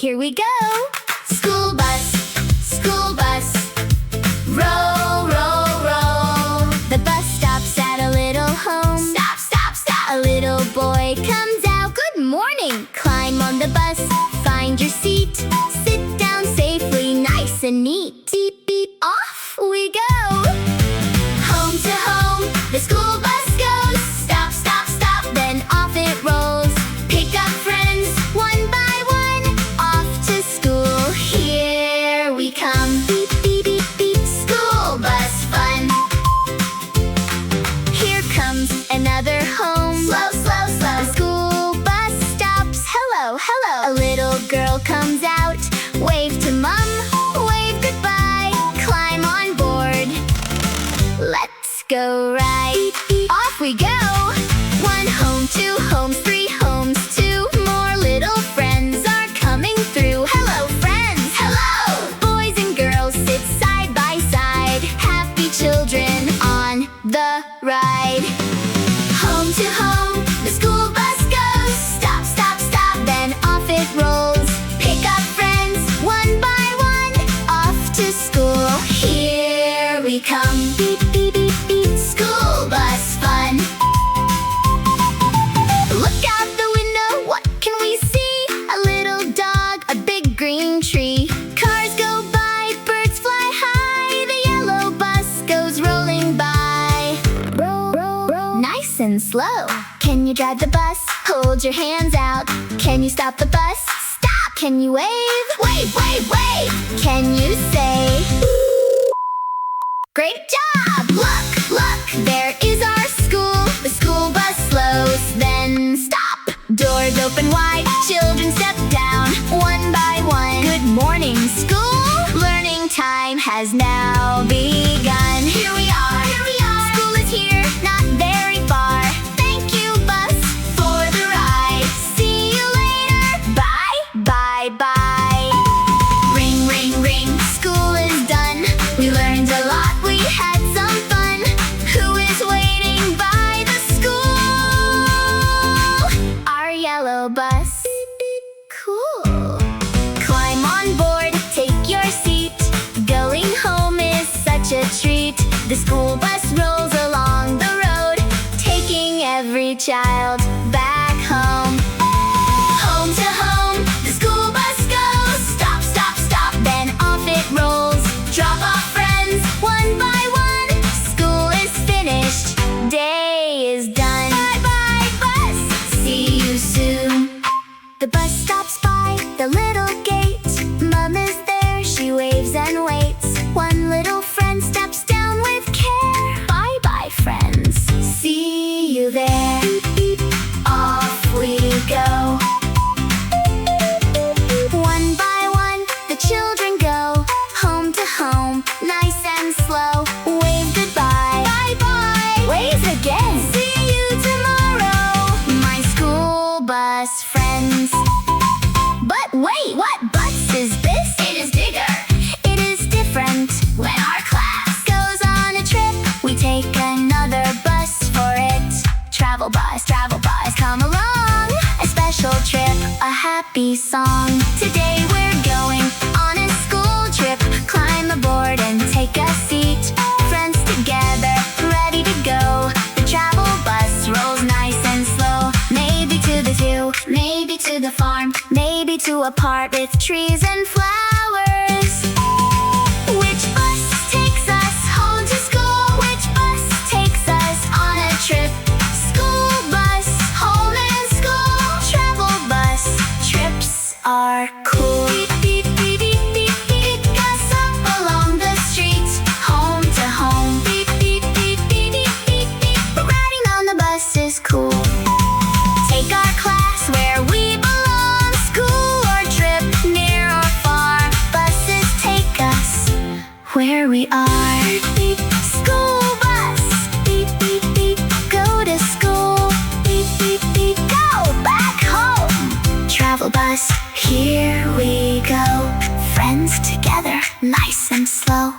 Here we go! School bus, row, row, row. The bus stops at a little home. Stop, stop, stop. A little boy comes out. Good morning! Climb on the bus, find your seat. Sit down safely, nice and neat. Beep, beep, off we go! Home to home, the school bus goes. Stop, stop, stop, then off it rolls. Pick up friends, one by one. Off to school, here we come. Beep, beep, beep, beep, school bus fun. Here comes another home. Slow, slow, slow. The school bus stops. Hello, hello. A little girl comes out. Wave to mom, wave goodbye. Climb on board. Let's go ride. Off we go. One home, two homes, three homes, two more little friends are coming through. Hello, friends. Hello. Boys and girls sit side by side. Happy children on the ride. Home to home, the school bus goes. Stop, stop, stop, then off it rolls. Pick up friends, one by one. Off to school, here we come. Beep, beep, beep, beep, school bus fun. Look out the window, what can we see? A little dog, a big green tree. Cars go by, birds fly high. The yellow bus goes rolling by. Roll, roll, roll, nice and slow. Can you drive the bus? Hold your hands out. Can you stop the bus? Stop! Can you wave? Wave, wave, wave! Can you say, great job! Look, look, there is our school. The school bus slows, then stop. Doors open wide, children step down, one by one. Good morning, school. Learning time has now begun. Here we are, here we are. School is here, not very far. Thank you, bus, for the ride. See you later. Bye, bye, bye. Ring, ring, ring, school is done. We learned a lot, we had some fun. Who is waiting by the school? Our yellow bus. Cool. Climb on board, take your seat. Going home is such a treat. The school bus rolls along the road, taking every child back home. Home to home, the school bus goes. Stop, stop, stop, then off it rolls. Drop off friends, one by one. School is finished, day is done. Bye, bye, bus, see you soon. The bus stops by the little gate. Mom is there, she waves and waits. One little friend steps down with care. Bye, bye, friends, see you there. Off we go. One by one, the children go. Home to home, nice and slow. Wave goodbye. Bye bye. Wave again. See you tomorrow, my school bus friends. But wait, what bus is this? It is bigger. It is different. When our class goes on a trip, we take another bus for it. Travel bus, come along. A special trip, a happy song. Today we're going on a school trip. Climb aboard and take a seat. Friends together, ready to go. The travel bus rolls nice and slow. Maybe to the zoo, maybe to the farm, maybe to a park with trees and flowers. Which bus takes us home to school? Which bus takes us on a trip? School bus, home and school. Travel bus, trips are cool. Beep, beep, beep, beep, beep. Pick us up along the streets. Home to home. Beep, beep, beep, beep, beep, beep, beep. Riding on the bus is cool. Take our class where we belong. School or trip, near or far. Buses take us where we are. Beep, beep, school bus. Beep, beep, beep. Go to school. Beep, beep, beep. Go back home. Travel bus, here we go. Friends together, nice and slow.